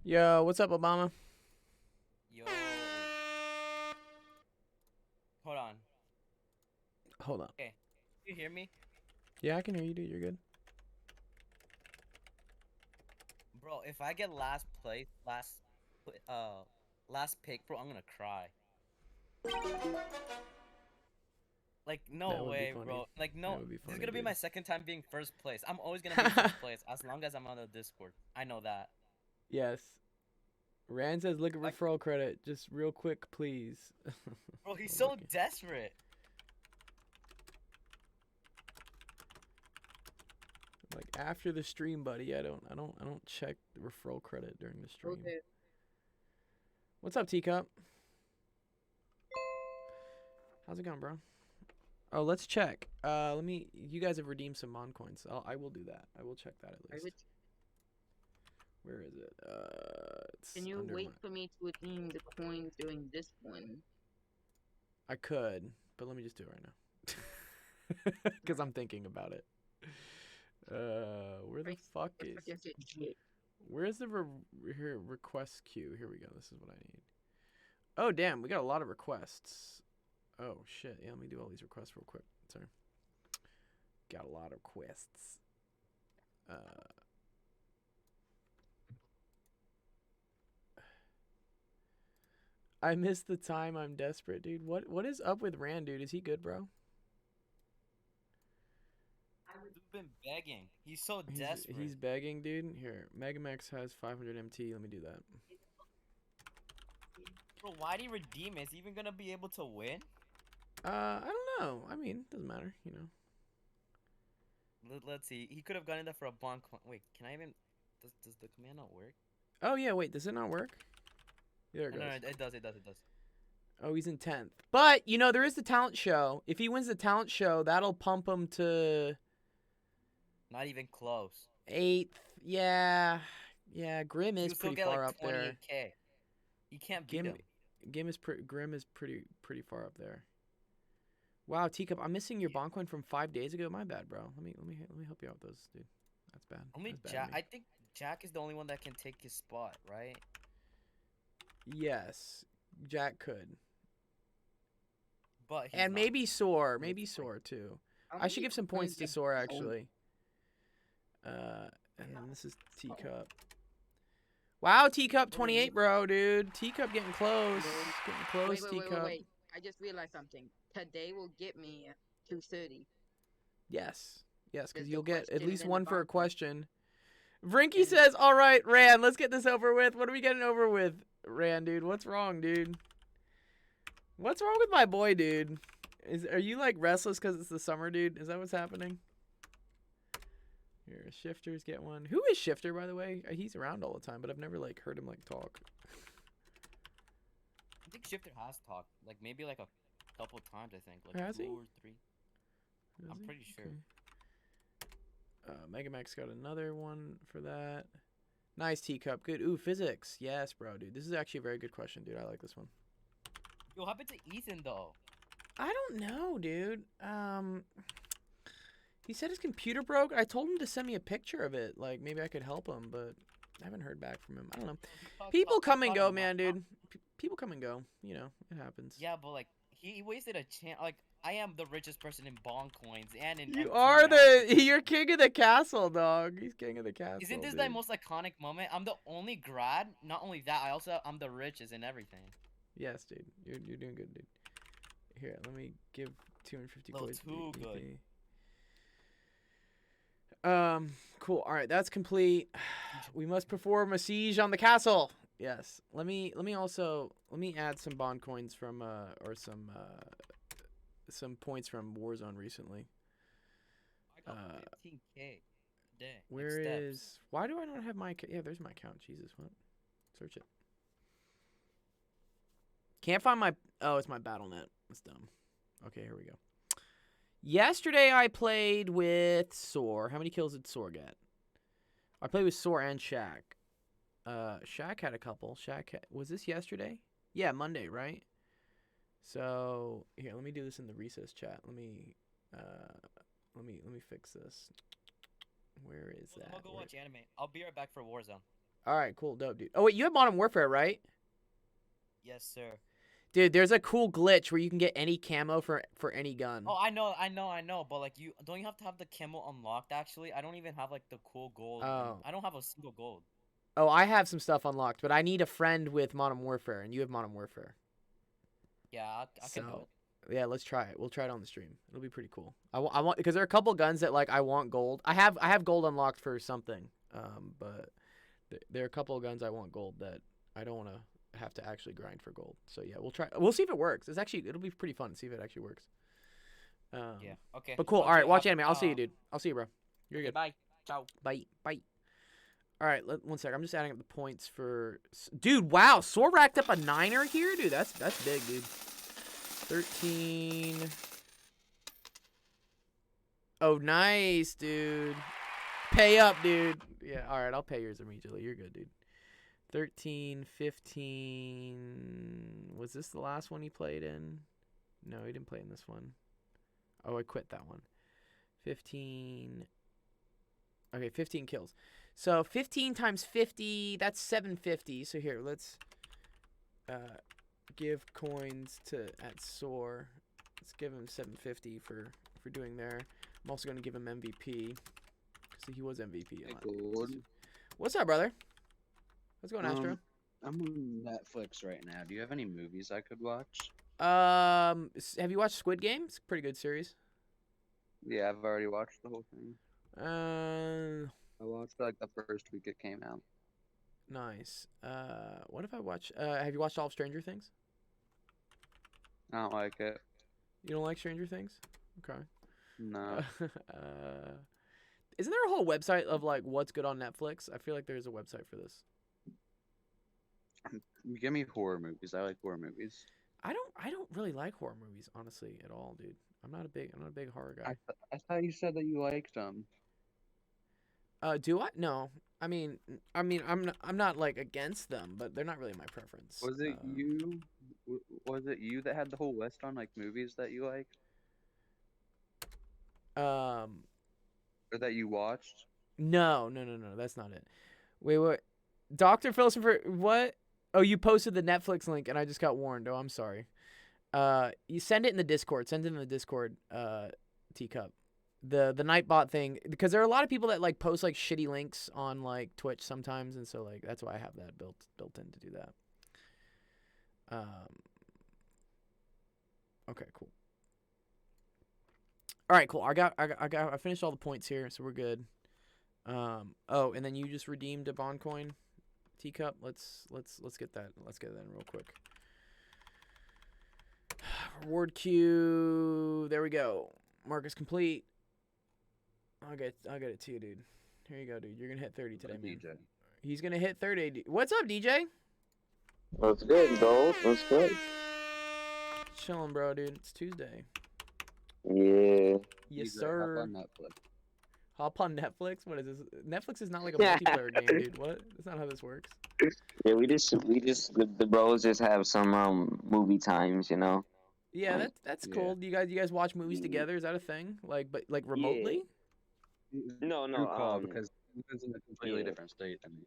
Yo, what's up, Obama? Yo, hold on. Hold on. Okay, you hear me, Yeah, I can hear you, dude. You're good. bro? If I get last place, last pick, bro, I'm gonna cry. Like, no That would be way, funny. bro. Like, That no, would be this is funny, gonna be dude. my second time being first place. I'm always gonna be first place as long as I'm on the Discord. I know that. Yes. Rand says, look at Like, referral credit. Just real quick, please. bro, he's I'm so looking. desperate. Like after the stream, buddy. I don't check the referral credit during the stream. Okay. What's up, Teacup? How's it going, bro? Oh, let's check. Let me. You guys have redeemed some Mon coins. I will do that. I will check that at I least. would. Where is it? It's Can you under my. wait for me to redeem the coins during this one? I could, but let me just do it right now. Because I'm thinking about it. Where the fuck is? Where's the here request queue? Here we go. This is what I need. Oh damn, we got a lot of requests. Oh shit. Yeah, let me do all these requests real quick. Sorry. Got a lot of requests. Uh, I missed the time. I'm desperate, dude. What is up with Rand, dude? Is he good, bro? Dude's been begging. He's so He's desperate. begging, dude. Here, Megamax has 500 MT. Let me do that. Bro, why'd he redeem it? Is he even gonna be able to win? I don't know. I mean, doesn't matter, you know. Let's see. He could have gotten that for a bond. Wait, can I even? Does the command not work? Oh yeah, wait. Does it not work? There it No, no, goes. it does. It does. It does. Oh, he's in 10th. But, you know, there is the talent show. If he wins the talent show, that'll pump him to Not even close. 8th. Yeah. Yeah, Grim is He'll still pretty get far like up there. 28K. You can't beat Gim him. Grim is pretty far up there. Wow, Teacup, I'm missing your Boncoin from 5 days ago. My bad, bro. Let me help you out with those, dude. That's bad. Only That's bad of Jack. me. I think Jack is the only one that can take his spot, right? Yes, Jack could. But he's And not. maybe Soar. He needs Maybe to win. Soar too. How I should many give some points coins to have Soar you sold? actually. And then this is Teacup. Wow, Teacup Oh, you. 28, bro, dude. Teacup getting close. Getting Wait, close, wait, wait, wait, Teacup. wait. I just realized something. Today will get me 230. Yes. Yes, because The you'll get at question least and the one for a bond coin. question. Vrinky And says, all right, Rand, let's get this over with. What are we getting over with? Rand, dude, what's wrong, dude? What's wrong with my boy, dude? Are you like restless because it's the summer, dude? Is that what's happening? Here, Shifters get one. Who is Shifter, by the way? He's around all the time, but I've never like heard him like talk. I think Shifter has talked. Like maybe like a couple times. I think like Has two he? or three. Has I'm he? pretty sure. Okay. Megamax got another one for that. Nice Teacup. Good. Ooh, physics. Yes, bro, dude. This is actually a very good question, dude. I like this one. Yo, what happened to Ethan though? I don't know, dude. He said his computer broke. I told him to send me a picture of it. Like maybe I could help him, but I haven't heard back from him. I don't know. He talked People about. He come and talked go, about. man, dude. People come and go. You know, it happens. Yeah, but like he wasted a chance. Like I am the richest person in bond coins and in You MT are now. the you're king of the castle, dog. He's king of the Isn't castle, this the dude. most iconic moment? I'm the only grad. Not only that, I'm the richest in everything. Yes, dude. You're doing good, dude. Here, let me give 250 Little coins to too the good. EP. Cool. All right, that's complete. We must perform a siege on the castle. Yes. Let me add some bond coins from or some points from Warzone recently. I got Uh 15K. Dang, like where steps. is why do I not have my yeah, there's my account. Jesus, what? Search it. Can't find my oh, it's my BattleNet. That's dumb. Okay, here we go. Yesterday I played with Soar. How many kills did Soar get? I played with Soar and Shaq. Shaq had a couple. Was this yesterday? Yeah, Monday, right? So here, let me do this in the recess chat. Let me fix this. Where is I'm gonna that? go Where? watch anime. I'll be right back for Warzone. All right, cool, dope, dude. Oh wait, you have Modern Warfare, right? Yes, sir. Dude, there's a cool glitch where you can get any camo for any gun. Oh, I know. But like, you have to have the camo unlocked. Actually, I don't even have like the cool gold. Oh. I don't have a single gold. Oh, I have some stuff unlocked, but I need a friend with Modern Warfare, and you have Modern Warfare. Yeah, I can do So, it. yeah, let's try it. We'll try it on the stream. It'll be pretty cool. I want because there are a couple guns that like I want gold. I have gold unlocked for something. But there are a couple of guns I want gold that I don't want to have to actually grind for gold. So yeah, we'll try. We'll see if it works. It'll be pretty fun to see if it actually works. Yeah. Okay. But cool. Well, All right, dude, watch anime. I'll see you, dude. I'll see you, bro. You're okay, good. bye. Ciao. Bye. Bye. All right, one sec. I'm just adding up the points for. Dude, wow, Sor racked up a 9er here, dude. That's big, dude. 13. Oh, nice, dude. Pay up, dude. Yeah, all right, I'll pay yours immediately. You're good, dude. 13, 15. Was this the last one he played in? No, he didn't play in this one. Oh, I quit that one. 15. Okay, 15 kills. So 15 times 50, that's 750. So here, let's give coins to at Soar. Let's give him 750 for doing there. I'm also going to give him MVP because he was MVP. What's up, brother? What's going on, Astro? I'm on Netflix right now. Do you have any movies I could watch? Have you watched Squid Game? It's a pretty good series. Yeah, I've already watched the whole thing. Uh, I watched like the first week it came out. nice. What if I watch? Have you watched all of Stranger Things? I don't like it. You don't like Stranger Things? Okay. No. Isn't there a whole website of like what's good on Netflix? I feel like there's a website for this. Give me horror movies. I like horror movies. I don't really like horror movies, honestly, at all, dude. I'm not a big horror guy. I thought you said that you liked them. Do I? No. I'm not like against them, but they're not really my preference. Was it you? Was it you that had the whole list on like movies that you liked or that you watched? No, that's not it. Wait. Dr. Philosopher, what? Oh, you posted the Netflix link and I just got warned. Oh, I'm sorry. You send it in the Discord. Send it in the Discord, Teacup. The Nightbot thing, because there are a lot of people that like post like shitty links on like Twitch sometimes, and so like that's why I have that built in to do that. Okay, cool. All right, cool. I finished all the points here, so we're good. Oh, and then you just redeemed a bond coin, Teacup. Let's get that. Let's get that in real quick. Reward queue. There we go. Mark is complete. I'll get it to you, dude. Here you go, dude. You're gonna hit 30 today, man. DJ. He's gonna hit 30. What's up, DJ? What's good, bro? What's good? Chilling, bro, dude. It's Tuesday. Yeah. Yes, DJ, sir. hop on Netflix. Hop on Netflix. What is this? Netflix is not like a multiplayer game, dude. What? That's not how this works. Yeah, we just the bros just have some movie times, you know. Yeah, that's Yeah. cool. Do you guys watch movies together? Is that a thing? Like, but like remotely? No, Through call, no, because he lives in a completely yeah. different state than me.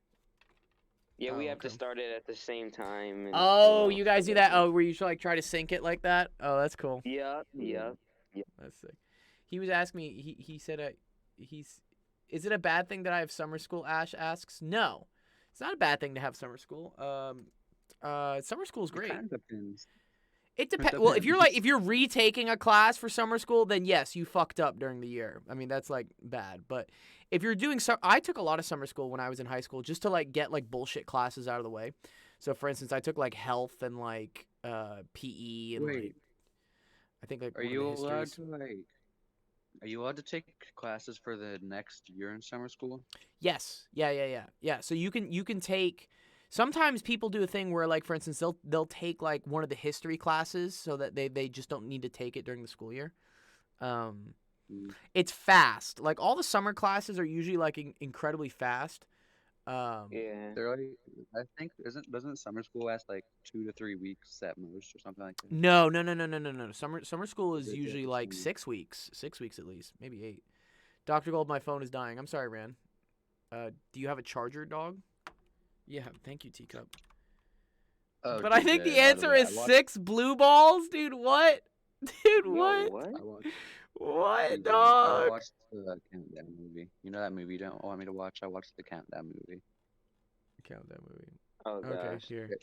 Yeah, we Oh, have to okay. start it at the same time. And, Oh, know, you guys stuff do like that? Oh, where you should like try to sync it like that? Oh, that's cool. Yeah. That's sick. He was asking me. He said, is it a bad thing that I have summer school? Ash asks. No, it's not a bad thing to have summer school. Summer school is great. It kind of depends. It depends. Well, if you're retaking a class for summer school, then yes, you fucked up during the year. I mean, that's like bad. But if you're doing I took a lot of summer school when I was in high school just to like get like bullshit classes out of the way. So for instance, I took like health and like PE and like Wait, I think like are one of you the allowed histories. to like? Are you allowed to take classes for the next year in summer school? Yes. Yeah. So you can take. Sometimes people do a thing where, like, for instance, they'll take like one of the history classes so that they just don't need to take it during the school year. It's fast. Like all the summer classes are usually like incredibly fast. Yeah. They're like, I think doesn't summer school last like 2 to 3 weeks at most or something like that? No. Summer school is Is it usually just like only- 6 weeks. 6 weeks at least, maybe 8. Dr. Gold, my phone is dying. I'm sorry, Ran. Do you have a charger, dog? Yeah, thank you, Teacup. Oh, But I think TJ, the by the answer way, is 6 blue balls, dude. What? Dude, Yo, what? what? I watched, What, TJ, I dog? watched the Countdown movie. You know that movie you don't want me to watch? I watched the Countdown movie. Count that movie. Oh Okay, gosh. here. It,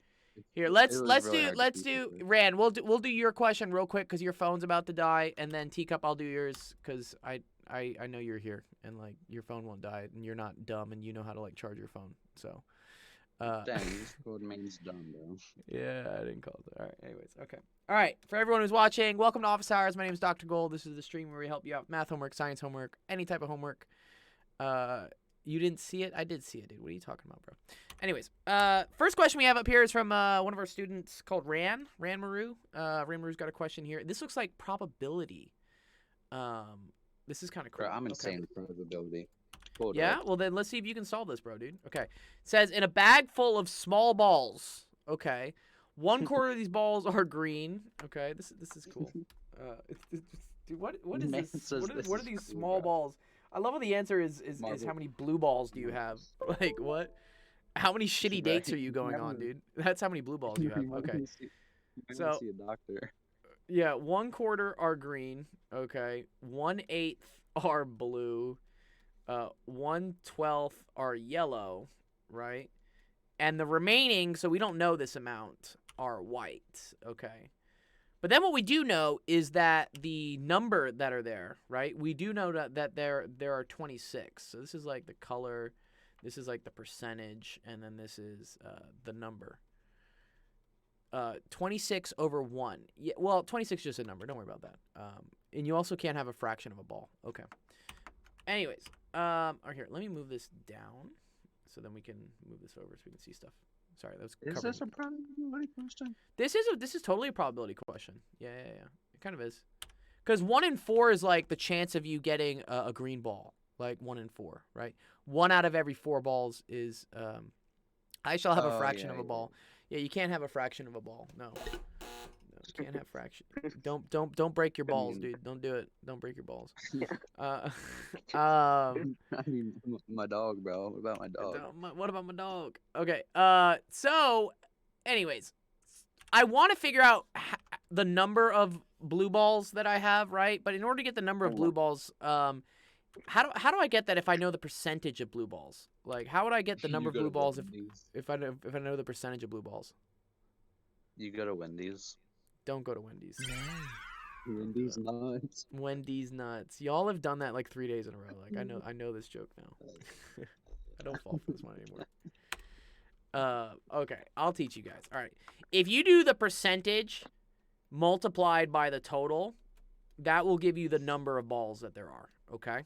Here, it let's was really hard to let's keep do up with. Rand. We'll do your question real quick because your phone's about to die, and then Teacup, I'll do yours because I know you're here and like your phone won't die and you're not dumb and you know how to like charge your phone. So, Dang, you just called man's dumb, bro. yeah, I didn't call it. All right. Anyways, okay. All right. For everyone who's watching, welcome to Office Hours. My name is Dr. Gold. This is the stream where we help you out with math homework, science homework, any type of homework. You didn't see it? I did see it, dude. What are you talking about, bro? Anyways, first question we have up here is from one of our students called Ran Maru. Ran Maru's got a question here. This looks like probability. This is kind of cool. Bro, I'm Okay. insane with probability. Hold Yeah, up. well then let's see if you can solve this, bro, dude. Okay. Says in a bag full of small balls. Okay. 1/4 of these balls are green. Okay, this is cool. Dude, what is Man this? says What this are is these cool, small bro. balls? I love how the answer is how Marvel. many blue balls do you have? Like what? How many shitty dates Right. are you going on, dude? That's how many blue balls you have. might Okay. wanna see, you might So- wanna see a doctor. Yeah, 1/4 are green. Okay. 1/8 are blue. 1/12 are yellow, right? And the remaining, so we don't know this amount, are white. Okay. But then what we do know is that the number that are there, right? We do know that there are 26. So this is like the color, this is like the percentage, and then this is the number. 26 over 1. Yeah, well, 26 is just a number. Don't worry about that. And you also can't have a fraction of a ball. Okay. Anyways, all right, here, let me move this down so then we can move this over so we can see stuff. Sorry, that was Is covering. this a probability question? This is totally a probability question. Yeah. It kind of is. Because 1 in 4 is like the chance of you getting a green ball. Like 1 in 4, right? 1 out of every 4 balls is I shall have a Oh, fraction yeah, of a yeah. ball. Yeah, you can't have a fraction of a ball. No, you can't have fraction. Don't break your balls, mean- dude. Don't do it. Don't break your balls. Um, I mean, my dog, bro. What about my dog? What about my dog? Okay. So, anyways, I want to figure out the number of blue balls that I have, right? But in order to get the number of blue balls, how do I get that if I know the percentage of blue balls? Like, how would I get the You number of go blue to balls Wendy's. if I know the percentage of blue balls? You go to Wendy's. Don't go to Wendy's. Wendy's nuts. Wendy's nuts. Y'all have done that like 3 days in a row. Like I know this joke now. I don't fall for this one anymore. Okay, I'll teach you guys. All right. If you do the percentage multiplied by the total, that will give you the number of balls that there are, okay?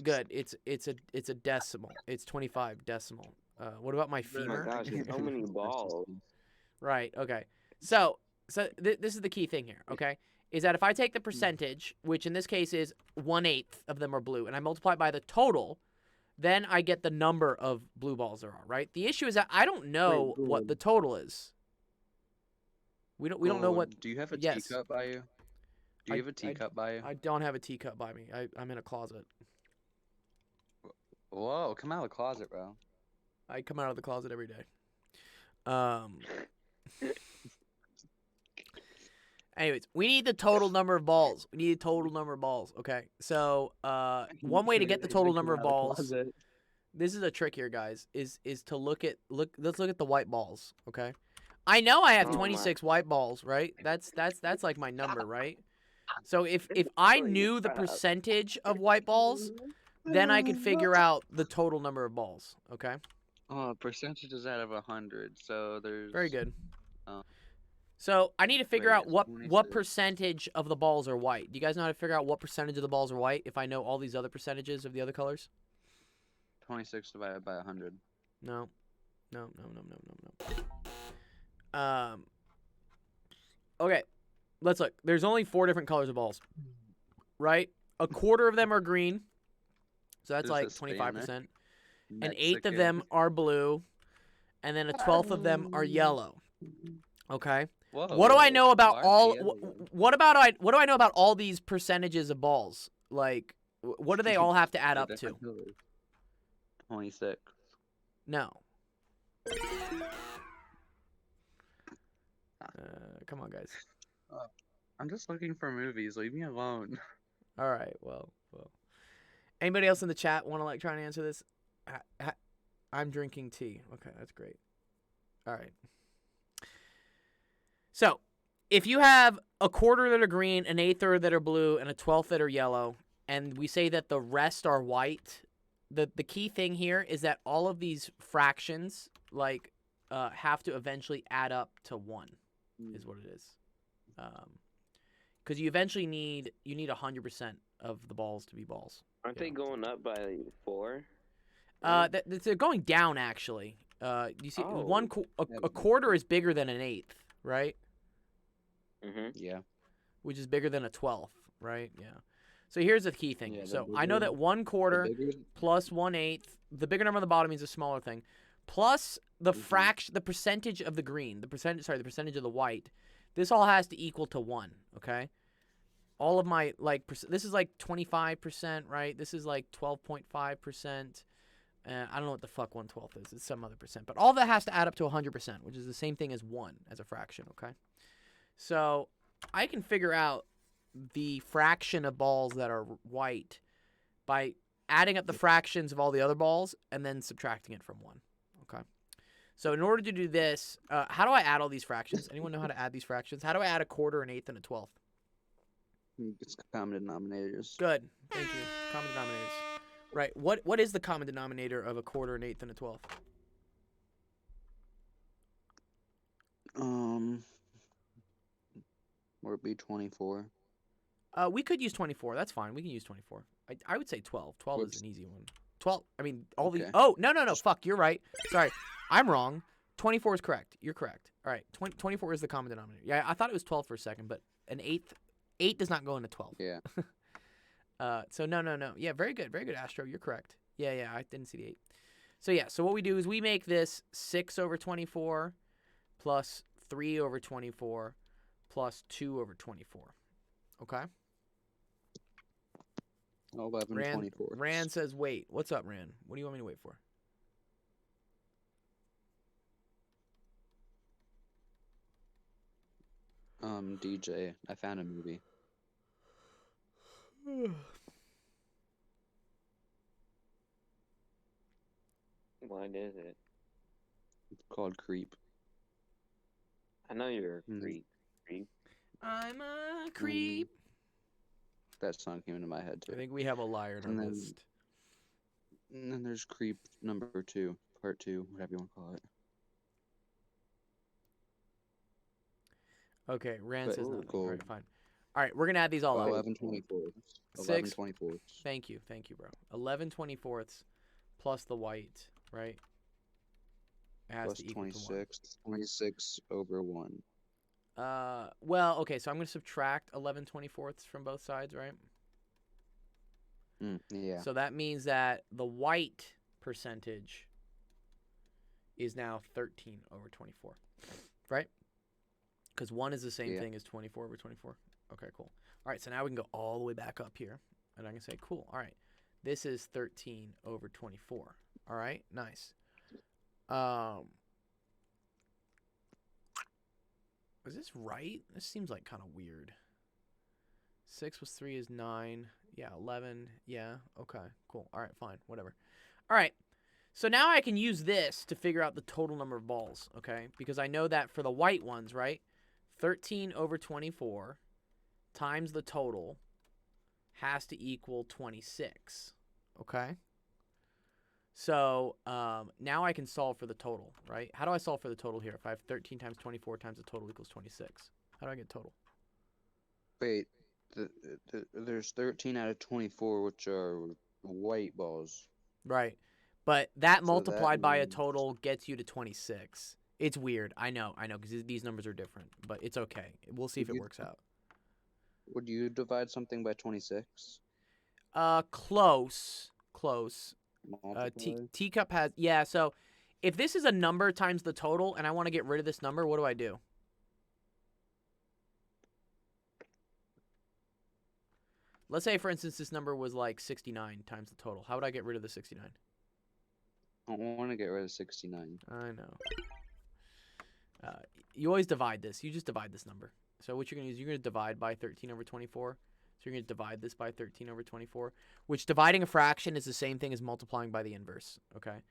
Good. It's a decimal. It's 25 decimal. What about my Oh my femur? gosh, there's so many balls. Right. Okay. So this is the key thing here. Okay, is that if I take the percentage, which in this case is 1/8 of them are blue, and I multiply it by the total, then I get the number of blue balls there are. Right. The issue is that I don't know what good. the total is. We don't know what. Do you have a yes. teacup by you? Do you have a teacup by you? I don't have a teacup by me. I'm in a closet. Whoa, come out of the closet, bro. I come out of the closet every day. Anyways, we need the total number of balls. We need a total number of balls. Okay, so one way to get the total number of balls. This is a trick here, guys. Is to let's look at the white balls. Okay, I know I have Oh my. 26 white balls, right? That's like my number, right? So if I knew the percentage of white balls, then I could figure out the total number of balls. Okay, Oh, percentages out of 100. So there's very good. Oh. So I need to figure Wait, out it's what 26. percentage of the balls are white. Do you guys know how to figure out what percentage of the balls are white if I know all these other percentages of the other colors? 26 divided by 100. No. Okay, let's look. There's only 4 different colors of balls, right? 1/4 of them are green, so that's Does like it say in there? 25%. An 1/8 of them are blue, and then 1/12 of them are yellow. Okay. Whoa, What do I know about why all? yellow? What do I know about all these percentages of balls? Like, what do they all have to add They're up to? different colors. 26. No. Come on, guys. I'm just looking for movies. Leave me alone. All right. Well. Anybody else in the chat want to like try and answer this? I'm drinking tea. Okay, that's great. All right. So, if you have a quarter that are green, an eighth that are blue, and a 12th that are yellow, and we say that the rest are white, the key thing here is that all of these fractions like have to eventually add up to 1 is what it is. Because you eventually need 100% of the balls to be balls. Aren't Yeah. they going up by 4? They're going down actually. You see, Oh. a quarter is bigger than an eighth, right? Mm-hmm. Yeah. Which is bigger than a 12th, right? Yeah. So here's the key thing. Yeah, the So I know bigger- that 1 quarter bigger, plus 1/8, the bigger number on the bottom means a smaller thing, plus the Mhm. fraction, the percentage of the green, the percentage of the white. This all has to equal to 1. Okay. All of my this is like 25%, right? This is like 12.5%. I don't know what the fuck 1/12 is. It's some other percent. But all that has to add up to 100%, which is the same thing as 1 as a fraction, okay? So I can figure out the fraction of balls that are white by adding up the fractions of all the other balls and then subtracting it from 1, okay? So in order to do this, how do I add all these fractions? Anyone know how to add these fractions? How do I add a quarter, an eighth, and a 12th? It's common denominators. Good. Thank you. Common denominators. Right. What is the common denominator of a quarter, an eighth, and a 12th? Or it'd be 24. We could use 24. That's fine. We can use 24. I would say 12. 12 is Whoops. an easy one. 12. I mean, all these. Okay. Oh, no. Fuck. You're right. Sorry. I'm wrong. 24 is correct. You're correct. All right. 24 is the common denominator. Yeah, I thought it was 12 for a second, but an eighth. 8 does not go into 12. Yeah. So no. Yeah, very good. Very good, Astro. You're correct. Yeah, I didn't see the 8. So yeah, so what we do is we make this 6 over 24 plus 3 over 24 plus 2 over 24. Okay? 11 24. Rand says wait. What's up, Rand? What do you want me to wait for? DJ, I found a movie. What is it? It's called Creep. I know you're a Mm. creep. I'm a creep. That song came into my head I too. think we have a liar in our And then- list. And then there's Creep number 2, part 2, whatever you want to call it. Okay, Rand But- says Ooh, nothing. cool. All right, fine. All right, we're going to add these all up. 11 24. 11 6. 24. Thank you, bro. 11 24ths plus the white, right? It has Plus to equal to 26. 26 over 1. 1. Well, okay, so I'm going to subtract 11 24ths from both sides, right? Yeah. So that means that the white percentage is now 13 over 24, right? Because 1 is the same Yeah. thing as 24 over 24. Okay, cool. All right, so now we can go all the way back up here, and I can say, cool, all right, this is 13 over 24. All right, nice. Is this right? This seems like kind of weird. 6 plus 3 is 9. Yeah, 11. Yeah, okay, cool. All right, fine, whatever. All right, so now I can use this to figure out the total number of balls, okay? Because I know that for the white ones, right? 13 over 24 times the total has to equal 26, okay? So now I can solve for the total, right? How do I solve for the total here? If I have 13 times 24 times the total equals 26. How do I get total? Wait, there's 13 out of 24, which are white balls. Right. But that So multiplied that by a means- total gets you to 26. It's weird. I know, because these numbers are different. But it's okay. We'll see if it You- works out. Would you divide something by 26? Close. Multiply? Teacup has... Yeah, so if this is a number times the total and I want to get rid of this number, what do I do? Let's say, for instance, this number was like 69 times the total. How would I get rid of the 69? I want to get rid of 69. I know. You always divide this. You just divide this number. So what you're going to use, you're going to divide by 13 over 24. So you're going to divide this by 13 over 24, which dividing a fraction is the same thing as multiplying by the inverse, okay?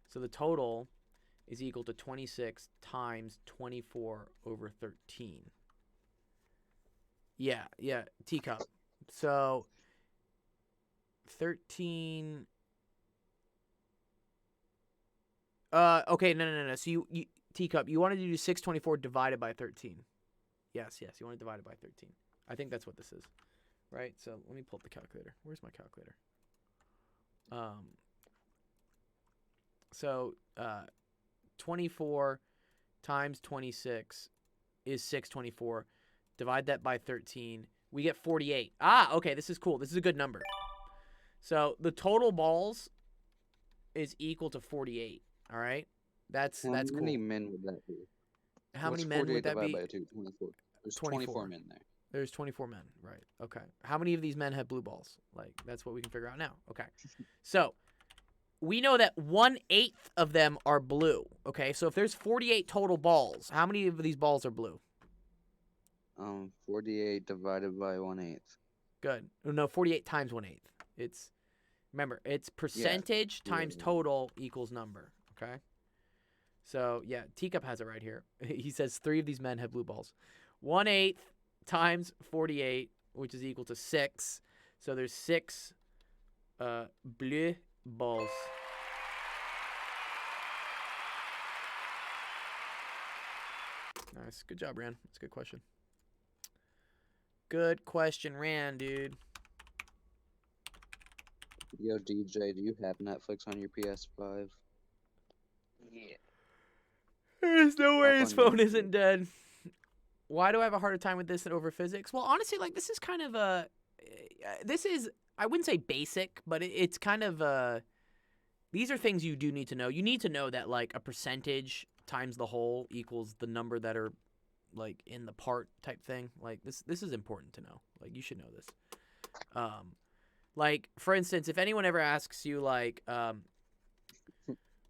So the total is equal to 26 times 24 over 13. Yeah, teacup. So 13... okay, no. So you teacup, you wanted to do 624 divided by 13. Yes, you want to divide it by 13. I think that's what this is. Right? So let me pull up the calculator. Where's my calculator? So 24 times 26 is 624. Divide that by 13. We get 48. Ah, okay, this is cool. This is a good number. So the total balls is equal to 48. All right? That's How cool. many men would that be? How What's many men would 48 that be? divided by 2? 24. There's 24. 24 men there. There's 24 men, right? Okay. How many of these men have blue balls? Like, that's what we can figure out now. Okay. So, we know that 1/8 of them are blue. Okay. So, if there's 48 total balls, how many of these balls are blue? 48 divided by 1/8. Good. No, 48 times 1/8. Remember, it's percentage times total equals number. Okay. So, yeah, Teacup has it right here. He says 3 of these men have blue balls. 1/8 times 48, which is equal to 6. So there's 6 bleu balls. Nice. Good job, Ran. That's a good question. Good question, Ran, dude. Yo, DJ, do you have Netflix on your PS5? Yeah. There's no way Up his on phone YouTube. isn't dead. Why do I have a harder time with this than over physics? Well, honestly, like, this is kind of I wouldn't say basic, but it's kind of these are things you do need to know. You need to know that, like, a percentage times the whole equals the number that are, like, in the part type thing. Like, this is important to know. Like, you should know this. Like, for instance, if anyone ever asks you, like,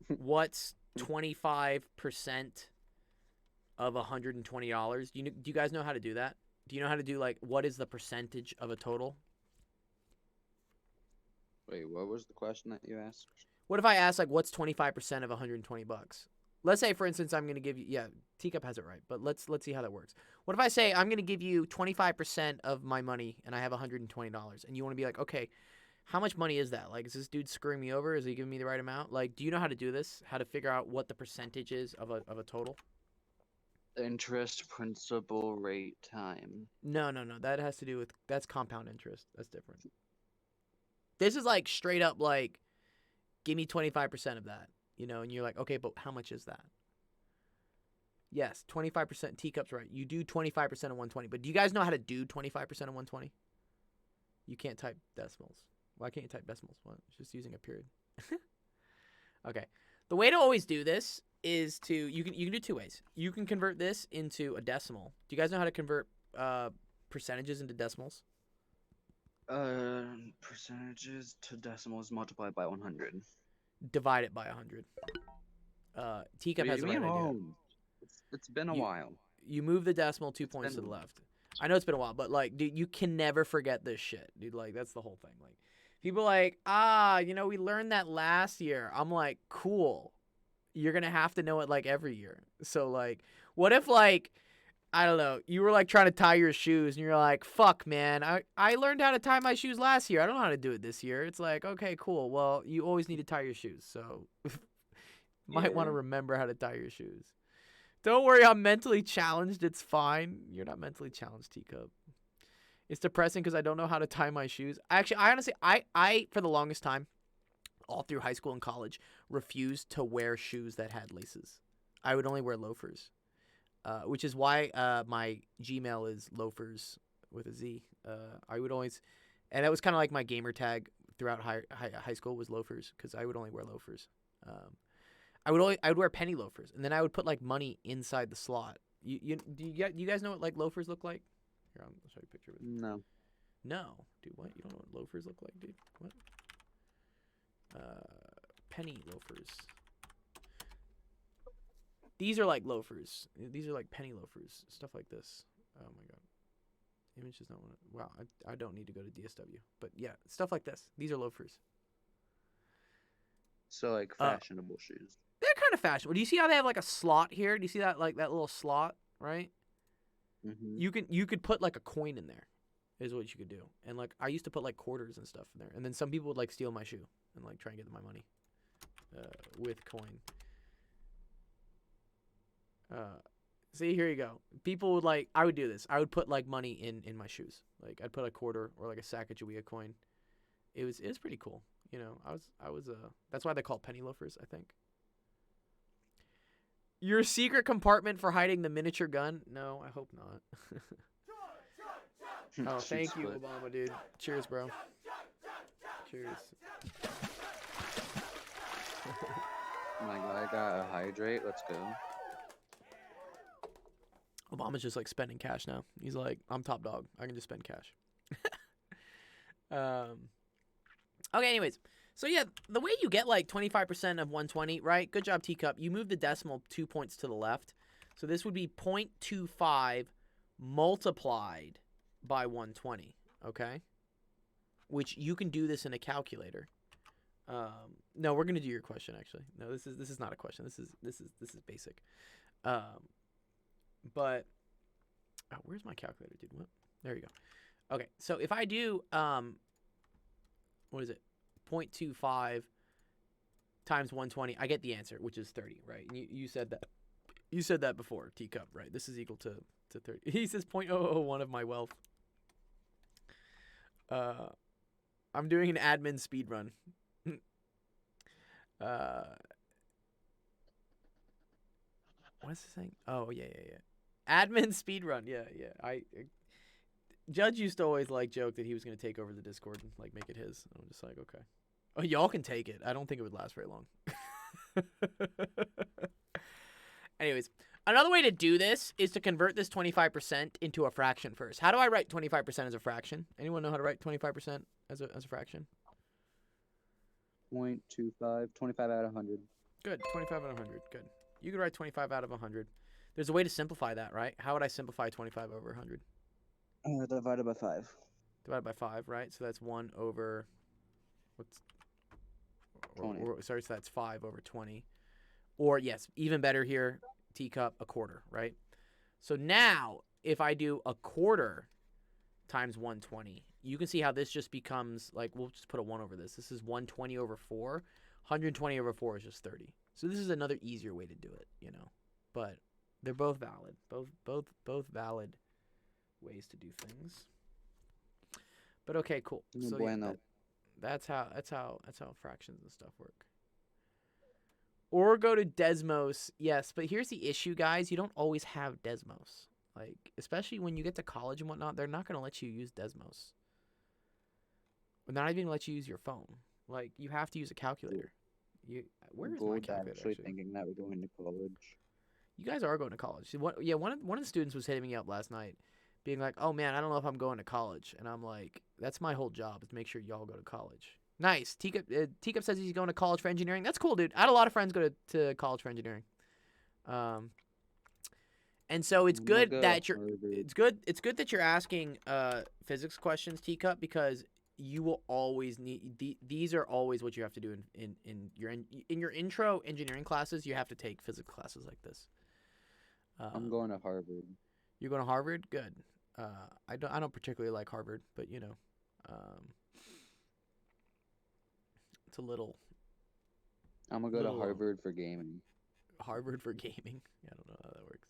what's 25% of $120? Do you guys know how to do that? Do you know how to do, like, what is the percentage of a total? Wait, what was the question that you asked? What if I ask, like, what's 25% of $120? Let's say, for instance, I'm going to give you, yeah, Teacup has it right, but let's see how that works. What if I say I'm going to give you 25% of my money and I have $120, and you want to be like, okay, how much money is that? Like, is this dude screwing me over? Is he giving me the right amount? Like, do you know how to do this? How to figure out what the percentage is of a total? Interest, principal, rate, time. No. That has to do with, that's compound interest. That's different. This is like straight up like, give me 25% of that, you know, and you're like, okay, but how much is that? Yes, 25%. Teacup's right. You do 25% of 120, but do you guys know how to do 25% of 120? You can't type decimals. Why can't you type decimals? What? It's just using a period. Okay. The way to always do this is to, you can do 2 ways. You can convert this into a decimal. Do you guys know how to convert percentages into decimals? Percentages to decimals multiplied by 100. Divide it by 100. Teacup has the right idea. It's been a You- while. You move the decimal 2 points to the been- left. I know it's been a while, but, like, dude, you can never forget this shit, dude. Like, that's the whole thing. Like, people are like, you know, we learned that last year. I'm like, cool. You're gonna have to know it, like, every year. So, like, what if, like, I don't know, you were, like, trying to tie your shoes, and you're like, fuck, man, I learned how to tie my shoes last year. I don't know how to do it this year. It's like, okay, cool. Well, you always need to tie your shoes, so might want to Yeah. remember how to tie your shoes. Don't worry, I'm mentally challenged. It's fine. You're not mentally challenged, Teacup. It's depressing because I don't know how to tie my shoes. Actually, I honestly, I for the longest time, all through high school and college, refused to wear shoes that had laces. I would only wear loafers, which is why my Gmail is loafers with a Z. I would always, and that was kind of like my gamer tag throughout high school was loafers because I would only wear loafers. I would wear penny loafers, and then I would put, like, money inside the slot. Do you guys know what, like, loafers look like? Here, I'll show you a picture of it. No. No, dude, what? You don't know what loafers look like, dude? What? Penny loafers. These are like loafers. These are like penny loafers. Stuff like this. Oh my god. Image does not want to. Wow, I don't need to go to DSW. But yeah, stuff like this. These are loafers. So like Uh, fashionable shoes. They're kind of fashionable. Do you see how they have like a slot here? Do you see that, like that little slot, right? Mm-hmm. You could put like a coin in there, is what you could do. And like I used to put like quarters and stuff in there, and then some people would like steal my shoe and like try and get my money, with coin. See, here you go. People would like, I would do this. I would put like money in my shoes. Like I'd put a quarter or like a Sacagawea coin. It was pretty cool. You know, I was that's why they call it penny loafers, I think. Your secret compartment for hiding the miniature gun? No, I hope not. Oh, Shoot thank you, split. Obama, dude. Cheers, bro. Cheers. My guy got a hydrate. Let's go. Obama's just like spending cash now. He's like, I'm top dog. I can just spend cash. Okay, anyways. So yeah, the way you get like 25% of 120, right? Good job, Teacup. You move the decimal 2 points to the left. So this would be 0.25 multiplied by 120, okay? Which you can do this in a calculator. No, we're gonna do your question actually. No, this is not a question. This is basic. But oh, where's my calculator, dude? What? There you go. Okay, so if I do what is it? 0.25 times 120, I get the answer, which is 30, right? And you said that. You said that before, Teacup, right? This is equal to 30. He says 0.001 of my wealth. I'm doing an admin speed run. What is this thing? Oh, yeah. Admin speed run. Yeah. Judge used to always like joke that he was going to take over the Discord and like make it his. I'm just like, okay. Oh, y'all can take it. I don't think it would last very long. Anyways, another way to do this is to convert this 25% into a fraction first. How do I write 25% as a fraction? Anyone know how to write 25% as a fraction? 0.25, 25 out of 100. Good. 25 out of 100. Good. You could write 25 out of 100. There's a way to simplify that, right? How would I simplify 25 over 100? Divided by 5. Divided by 5, right? So that's 1 over... What's... 20. Sorry, so that's 5 over 20. Or, yes, even better here, Teacup, a quarter, right? So now, if I do a quarter times 120, you can see how this just becomes, like, we'll just put a 1 over this. This is 120 over 4. 120 over 4 is just 30. So this is another easier way to do it, you know. But they're both valid. Both valid ways to do things. But okay, cool. No So bueno. yeah, that's how fractions and stuff work. Or go to Desmos. Yes, but here's the issue, guys. You don't always have Desmos. Like, especially when you get to college and whatnot, they're not going to let you use Desmos. They're not even going to let you use your phone. Like, you have to use a calculator. Where is my Gold calculator, actually actually? thinking that we're going to college. You guys are going to college. One of the students was hitting me up last night, being like, "Oh man, I don't know if I'm going to college." And I'm like, "That's my whole job, is to make sure y'all go to college." Nice. Teacup says he's going to college for engineering. That's cool, dude. I had a lot of friends go to college for engineering. And so it's I'm good gonna that go you're Harvard. it's good that you're asking physics questions, Teacup, because you will always need these are always what you have to do in your intro engineering classes. You have to take physics classes like this. I'm going to Harvard. You're going to Harvard? Good. I don't particularly like Harvard, but you know, it's a little I'm gonna go to Little- Harvard for gaming. Harvard for gaming. I don't know how that works.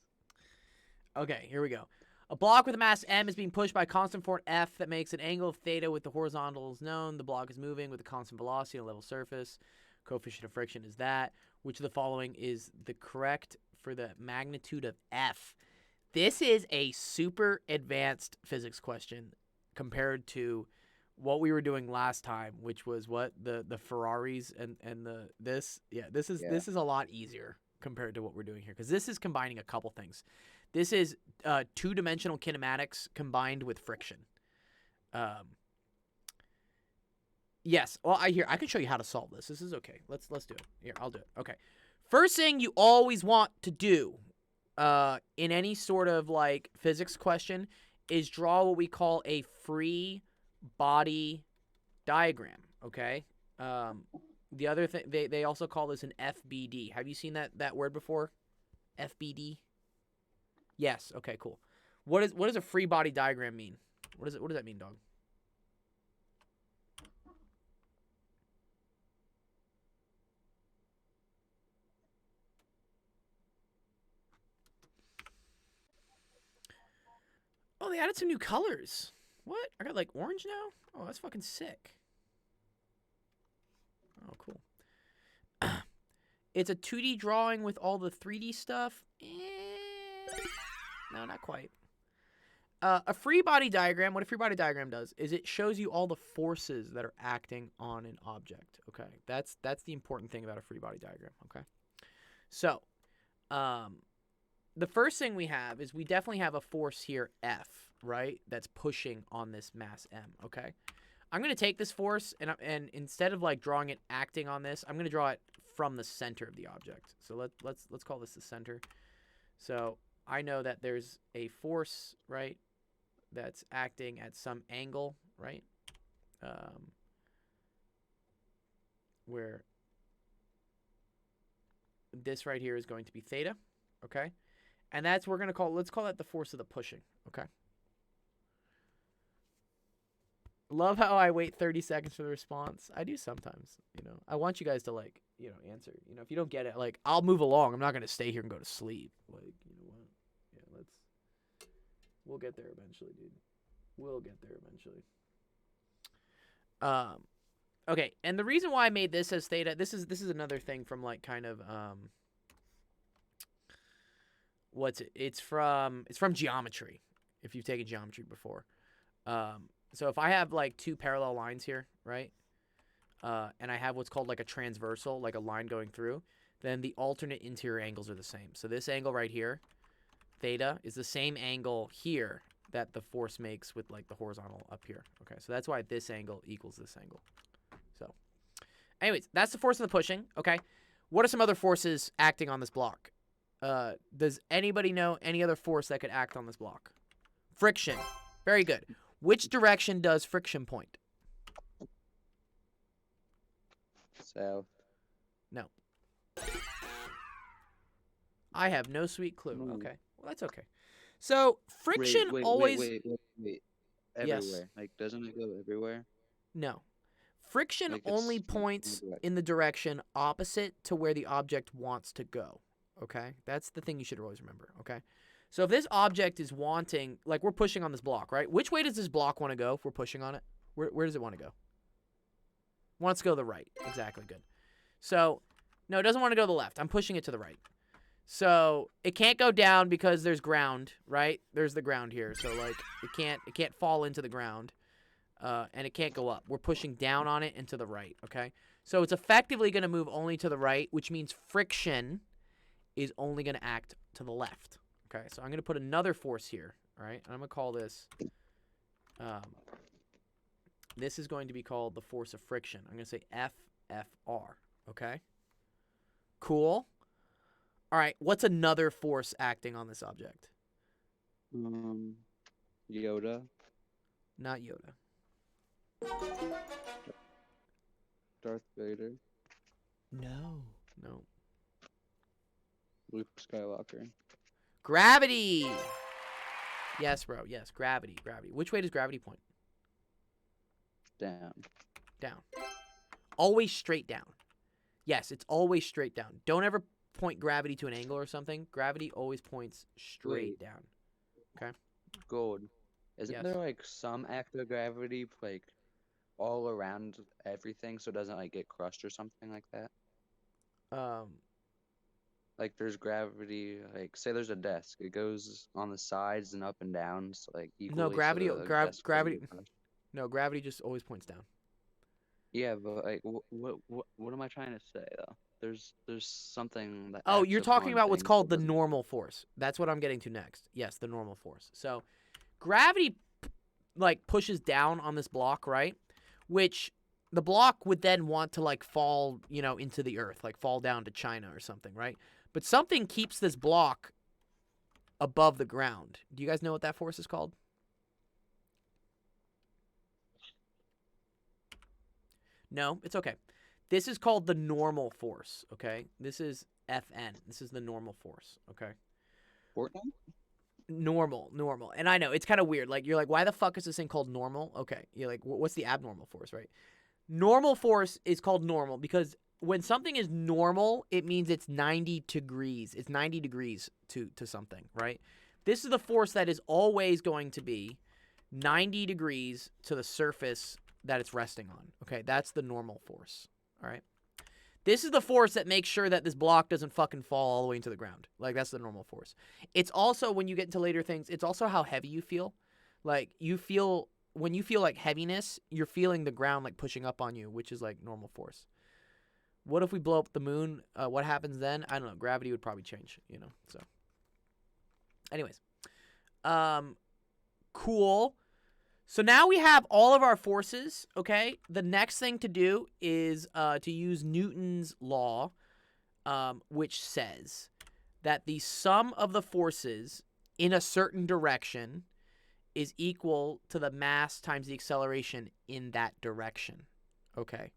Okay, here we go. A block with a mass m is being pushed by a constant force F that makes an angle of theta with the horizontals known. The block is moving with a constant velocity on a level surface. Coefficient of friction is that. Which of the following is the correct for the magnitude of F? This is a super advanced physics question compared to what we were doing last time, which was what the Ferraris and this is a lot easier compared to what we're doing here, because this is combining a couple things. This is two-dimensional kinematics combined with friction. Yes. Well, I can show you how to solve this. This is okay. Let's do it. Here, I'll do it. Okay. First thing you always want to do in any sort of like physics question is draw what we call a free body diagram, okay? The other thing, they also call this an FBD. Have you seen that word before? FBD? Yes, okay, cool. What does a free body diagram mean? What does that mean, dog? Oh, they added some new colors. What? I got like orange now? Oh, that's fucking sick. Oh, cool. It's a 2D drawing with all the 3D stuff. No, not quite. A free body diagram, what a free body diagram does is it shows you all the forces that are acting on an object. Okay, that's the important thing about a free body diagram. Okay, so the first thing we have is we definitely have a force here, F, right? That's pushing on this mass M. Okay, I'm gonna take this force and instead of like drawing it acting on this, I'm gonna draw it from the center of the object. So let's call this the center. So I know that there's a force, right, that's acting at some angle, right? Where this right here is going to be theta, okay? And that's let's call that the force of the pushing, okay? Love how I wait 30 seconds for the response. I do sometimes, you know. I want you guys to like, you know, answer. You know, if you don't get it, like I'll move along. I'm not going to stay here and go to sleep. Like, you know what? Yeah, we'll get there eventually, dude. We'll get there eventually. Okay, and the reason why I made this as theta, this is another thing from like kind of it's from geometry, if you've taken geometry before. So if I have like two parallel lines here, right? And I have what's called like a transversal, like a line going through, then the alternate interior angles are the same. So this angle right here, theta, is the same angle here that the force makes with like the horizontal up here. Okay, so that's why this angle equals this angle. So anyways, that's the force of the pushing. Okay, what are some other forces acting on this block? Does anybody know any other force that could act on this block? Friction. Very good. Which direction does friction point? South. No. I have no sweet clue. Ooh. Okay. Well, that's okay. So friction always. Wait. Yes. Everywhere. Like, doesn't it go everywhere? No. Friction Like, it's only in one points direction. in the direction opposite to where the object wants to go. Okay? That's the thing you should always remember. Okay? So if this object is wanting, like we're pushing on this block, right? Which way does this block want to go if we're pushing on it? Where does it want to go? Wants to go to the right. Exactly. Good. So, no, it doesn't want to go to the left. I'm pushing it to the right. So it can't go down because there's ground, right? There's the ground here. So like it can't fall into the ground. And it can't go up. We're pushing down on it and to the right, okay? So it's effectively going to move only to the right, which means friction is only going to act to the left. Okay, so I'm going to put another force here, all right? And I'm going to call this, this is going to be called the force of friction. I'm going to say FFR, okay? Cool. All right, what's another force acting on this object? Yoda. Not Yoda. Darth Vader. No. Luke Skywalker. Gravity! Yes, bro. Yes, gravity. Which way does gravity point? Down. Down. Always straight down. Yes, it's always straight down. Don't ever point gravity to an angle or something. Gravity always points straight Wait. down. Okay? Gold. Isn't Yes. there like some active gravity like all around everything so it doesn't like get crushed or something like that? Like there's gravity, like say there's a desk, it goes on the sides and up and down, so like equally. gravity- So the gra- desk doesn't gravity- get crushed. No, gravity just always points down. Yeah, but like what am I trying to say though? There's something that. Oh, acts you're talking upon about what's things called that the doesn't- normal force. That's what I'm getting to next. Yes, the normal force. So, gravity like pushes down on this block, right? Which the block would then want to like fall, into the earth, like fall down to China or something, right? But something keeps this block above the ground. Do you guys know what that force is called? No, it's okay. This is called the normal force, okay? This is Fn. This is the normal force, okay? Fortnite? Normal. And I know, it's kind of weird. Like, you're like, why the fuck is this thing called normal? Okay. You're like, what's the abnormal force, right? Normal force is called normal because when something is normal, it means it's 90 degrees. It's 90 degrees to something, right? This is the force that is always going to be 90 degrees to the surface that it's resting on. Okay, that's the normal force. All right. This is the force that makes sure that this block doesn't fucking fall all the way into the ground. Like, that's the normal force. It's also, when you get into later things, it's also how heavy you feel. Like, when you feel like heaviness, you're feeling the ground like pushing up on you, which is like normal force. What if we blow up the moon? What happens then? I don't know. Gravity would probably change, so. Anyways. Cool. So now we have all of our forces, okay? The next thing to do is to use Newton's law, which says that the sum of the forces in a certain direction is equal to the mass times the acceleration in that direction, okay?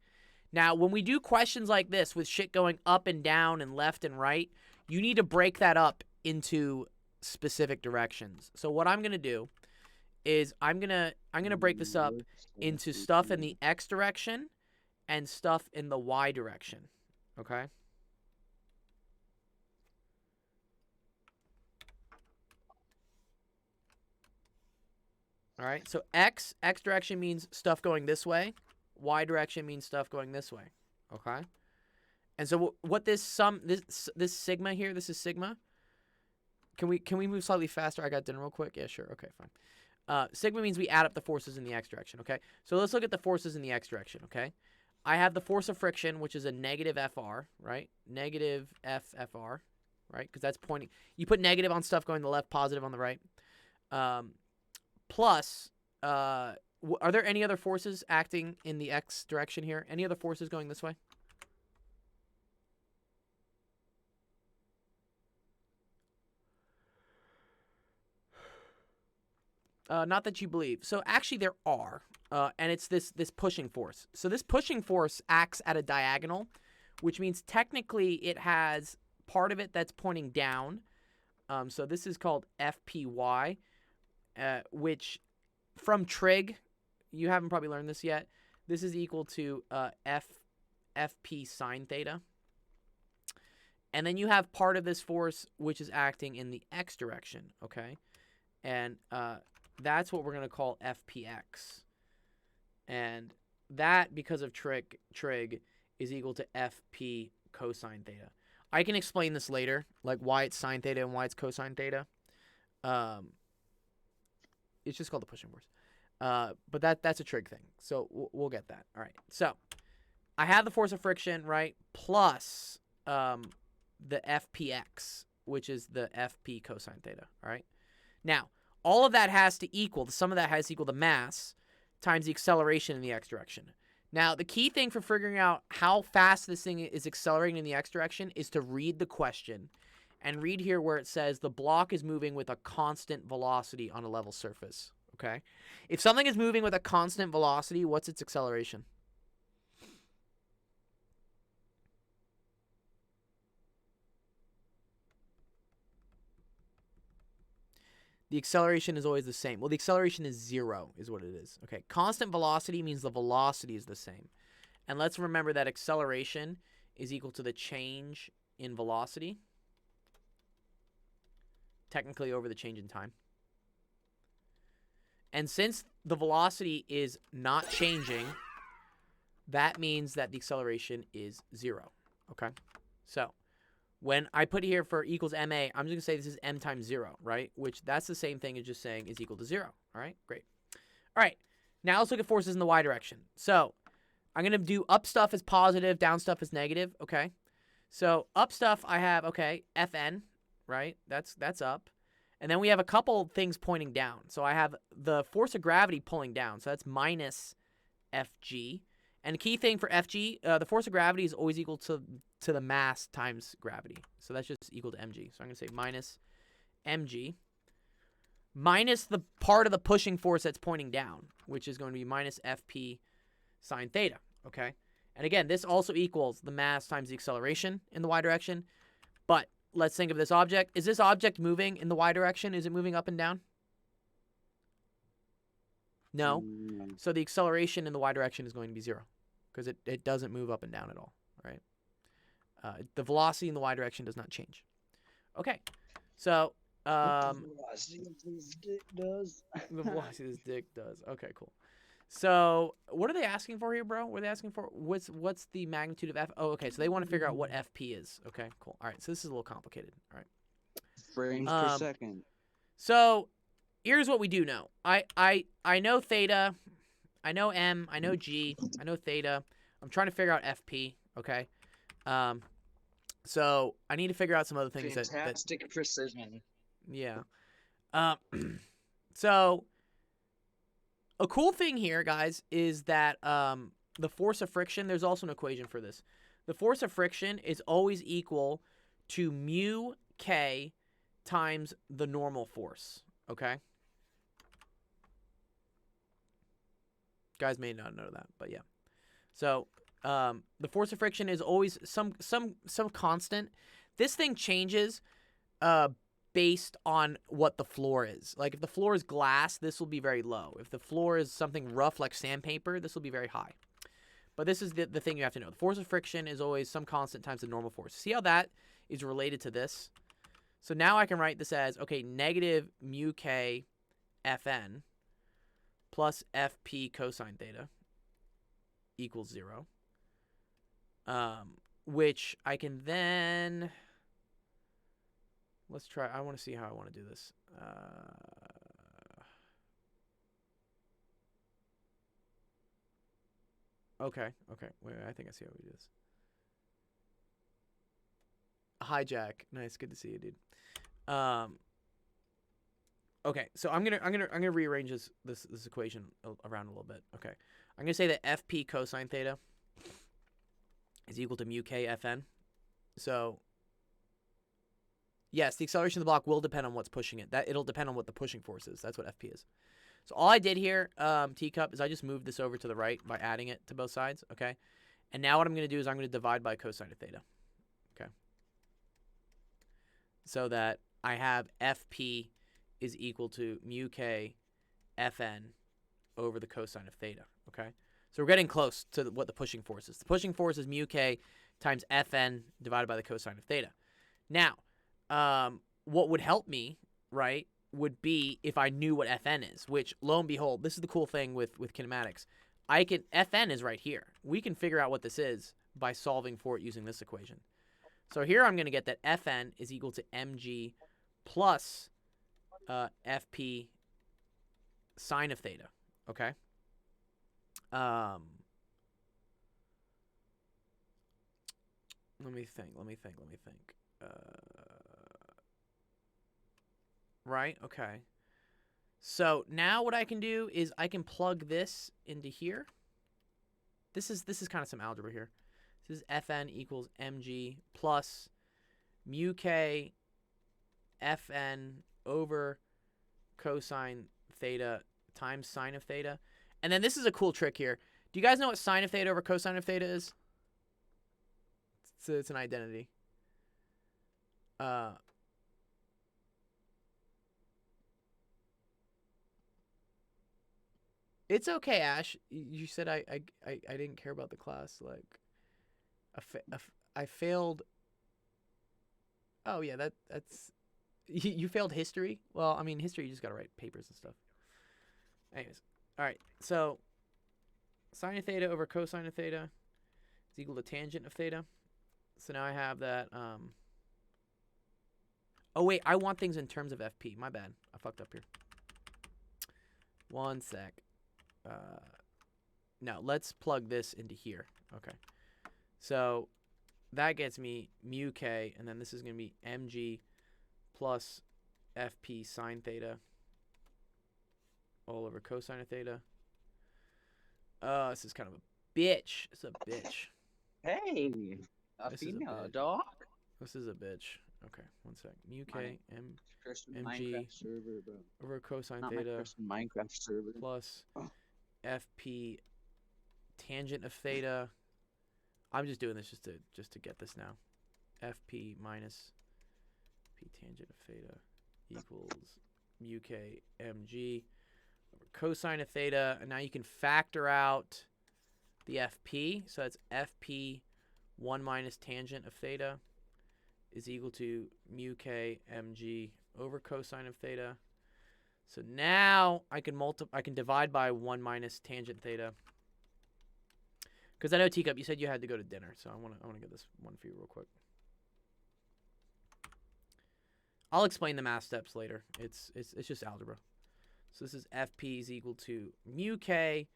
Now, when we do questions like this with shit going up and down and left and right, you need to break that up into specific directions. So what I'm going to do is I'm gonna break this up into stuff in the x direction and stuff in the y direction. Okay? Alright, so x direction means stuff going this way, y direction means stuff going this way. Okay? And so what this sigma here, this is sigma. Can we move slightly faster? I got dinner real quick. Yeah, sure. Okay, fine. Sigma means we add up the forces in the x direction, okay? So let's look at the forces in the x direction, okay? I have the force of friction, which is a negative Fr, right? Negative FFR, right? Because that's pointing. You put negative on stuff going to the left, positive on the right. Plus, are there any other forces acting in the x direction here? Any other forces going this way? Not that you believe. So actually there are, and it's this pushing force. So this pushing force acts at a diagonal, which means technically it has part of it that's pointing down. So this is called FPY, which from trig, you haven't probably learned this yet. This is equal to FP sine theta. And then you have part of this force which is acting in the x direction, okay? And that's what we're going to call FPX. And that, because of trig, is equal to FP cosine theta. I can explain this later, like why it's sine theta and why it's cosine theta. It's just called the pushing force. But that's a trig thing. So we'll get that. All right. So I have the force of friction, right, plus the FPX, which is the FP cosine theta. All right. Now, all of that has to equal, the sum of that has to equal the mass times the acceleration in the x direction. Now, the key thing for figuring out how fast this thing is accelerating in the x direction is to read the question and read here where it says the block is moving with a constant velocity on a level surface, okay? If something is moving with a constant velocity, what's its acceleration? The acceleration is always the same. Well, the acceleration is 0 is what it is. Okay, constant velocity means the velocity is the same. And let's remember that acceleration is equal to the change in velocity, technically over the change in time. And since the velocity is not changing, that means that the acceleration is 0. Okay, so when I put here for equals ma, I'm just going to say this is m times 0, right? Which that's the same thing as just saying is equal to 0. All right, great. All right, now let's look at forces in the y direction. So I'm going to do up stuff as positive, down stuff as negative, okay? So up stuff I have, okay, Fn, right? That's up. And then we have a couple things pointing down. So I have the force of gravity pulling down. So that's minus Fg. And the key thing for FG, the force of gravity is always equal to the mass times gravity. So that's just equal to mg. So I'm going to say minus mg minus the part of the pushing force that's pointing down, which is going to be minus fp sine theta, okay? And again, this also equals the mass times the acceleration in the y direction. But let's think of this object. Is this object moving in the y direction? Is it moving up and down? No. Mm, So the acceleration in the y direction is going to be 0 because it doesn't move up and down at all, right? The velocity in the y direction does not change. Okay, so the velocity of this dick does. Okay, cool. So what are they asking for here, bro? What are they asking for? What's the magnitude of f? Oh, okay. So they want to figure out what fp is. Okay, cool. All right. So this is a little complicated. All right. frames per second. So here's what we do know. I know theta, I know m, I know g, I know theta. I'm trying to figure out fp. Okay. So I need to figure out some other things that Fantastic precision. yeah. So a cool thing here, guys, is that the force of friction, there's also an equation for this. The force of friction is always equal to mu k times the normal force, okay? Guys may not know that, but yeah. So the force of friction is always some constant. This thing changes based on what the floor is. Like if the floor is glass, this will be very low. If the floor is something rough like sandpaper, this will be very high. But this is the thing you have to know. The force of friction is always some constant times the normal force. See how that is related to this? So now I can write this as, okay, negative mu k Fn plus Fp cosine theta equals 0. Which I can then... Let's try. I want to see how I want to do this. Okay. Wait, I think I see how we do this. Hi, Jack. Nice. Good to see you, dude. Okay. So I'm gonna rearrange this equation around a little bit. Okay. I'm gonna say that Fp cosine theta is equal to mu k Fn. So yes, the acceleration of the block will depend on what's pushing it. It'll depend on what the pushing force is. That's what FP is. So all I did here, Teacup, is I just moved this over to the right by adding it to both sides, okay? And now what I'm going to do is I'm going to divide by cosine of theta, okay? So that I have FP is equal to mu k Fn over the cosine of theta, okay? So we're getting close to what the pushing force is. The pushing force is mu k times Fn divided by the cosine of theta. Now, what would help me, right, would be if I knew what Fn is, which, lo and behold, this is the cool thing with kinematics. Fn is right here. We can figure out what this is by solving for it using this equation. So here I'm going to get that Fn is equal to mg plus Fp sine of theta, okay? Let me think. Right, okay. So now what I can do is I can plug this into here. This is kind of some algebra here. This is Fn equals mg plus mu k Fn over cosine theta times sine of theta. And then this is a cool trick here. Do you guys know what sine of theta over cosine of theta is? It's an identity. It's okay, Ash. You said I didn't care about the class. Like, I failed. Oh yeah, that's you failed history. Well, I mean history, you just gotta write papers and stuff. Anyways, all right. So sine of theta over cosine of theta is equal to tangent of theta. So now I have that. Oh wait, I want things in terms of FP. My bad. I fucked up here. One sec. No, let's plug this into here. Okay. So that gets me mu k, and then this is going to be mg plus fp sine theta all over cosine of theta. This is kind of a bitch. It's a bitch. Hey, a This is a female bitch. dog. This is a bitch. Okay, one sec. Mu k m Christian MG Minecraft server, bro. over cosine Not my theta Christian Minecraft server. plus Oh. fp tangent of theta. I'm just doing this just to get this now. fp minus p tangent of theta equals mu k mg over cosine of theta, and now you can factor out the fp, so that's fp 1 minus tangent of theta is equal to mu k mg over cosine of theta. So now I can divide by 1 minus tangent theta. Because I know, Teacup, you said you had to go to dinner, so I want to get this one for you real quick. I'll explain the math steps later. It's just algebra. So this is fp is equal to mu k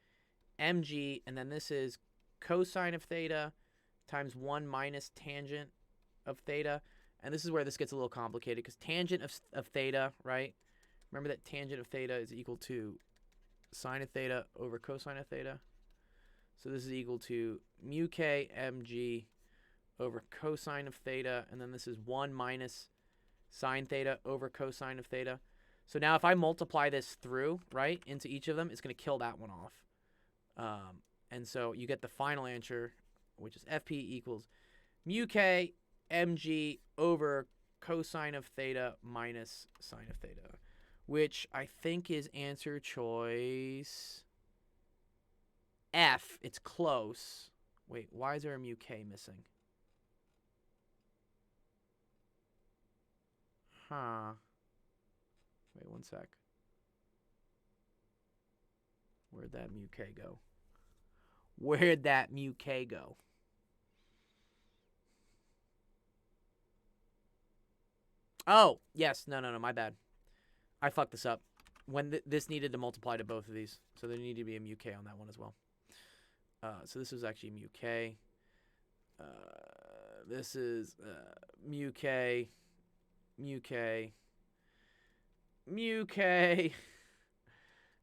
mg, and then this is cosine of theta times 1 minus tangent of theta. And this is where this gets a little complicated, because tangent of theta, right? Remember that tangent of theta is equal to sine of theta over cosine of theta. So this is equal to mu k mg over cosine of theta, and then this is 1 minus sine theta over cosine of theta. So now if I multiply this through, right, into each of them, it's going to kill that one off. And so you get the final answer, which is fp equals mu k mg over cosine of theta minus sine of theta, which I think is answer choice F. It's close. Wait, why is there a mu k missing? Huh. Wait one sec. Where'd that mu k go? Where'd that mu k go? Oh, yes. No, my bad. I fucked this up. When this needed to multiply to both of these. So there needed to be a mu k on that one as well. So this was actually mu k. This is mu k. Mu k. Mu k.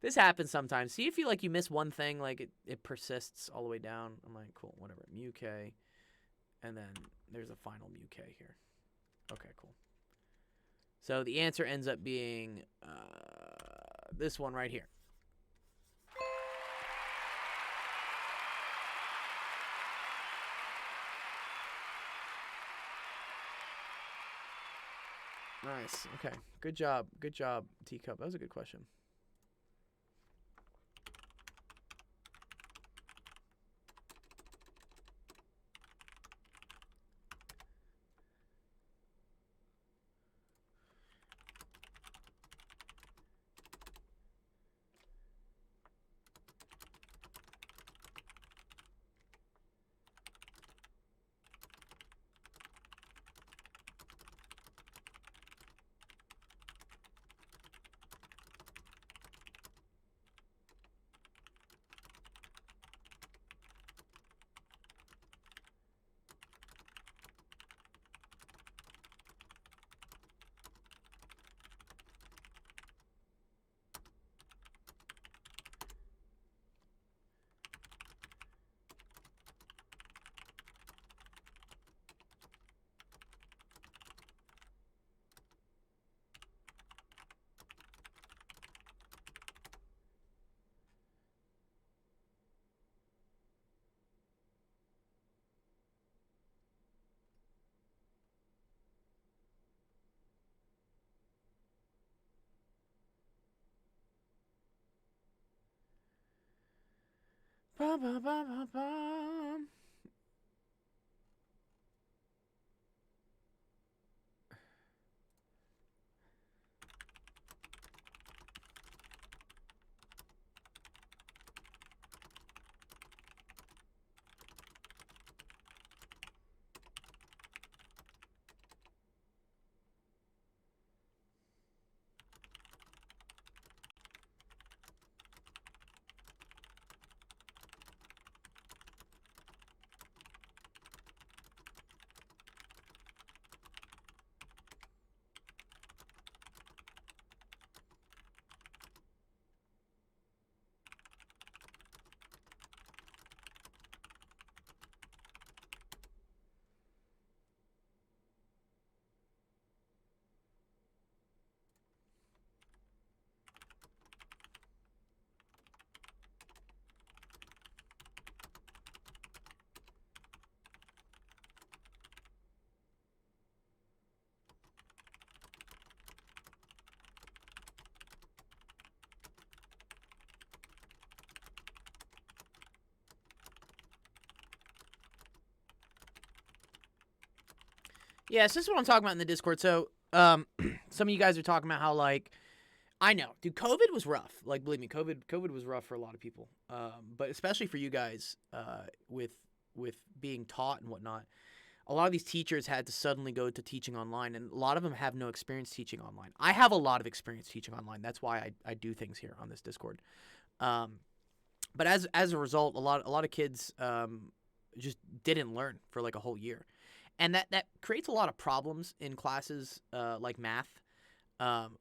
This happens sometimes. See, if you you miss one thing, it persists all the way down. I'm like, cool, whatever. Mu k. And then there's a final mu k here. Okay, cool. So the answer ends up being this one right here. Nice. Okay. Good job. Good job, Teacup. That was a good question. Bum, bum, bum, bum, bum. Yeah, so this is what I'm talking about in the Discord. So, some of you guys are talking about how like, I know, dude, COVID was rough. Like, believe me, COVID was rough for a lot of people. But especially for you guys, with being taught and whatnot. A lot of these teachers had to suddenly go to teaching online, and a lot of them have no experience teaching online. I have a lot of experience teaching online. That's why I do things here on this Discord. But as a result, a lot of kids just didn't learn for like a whole year, and that creates a lot of problems in classes like math,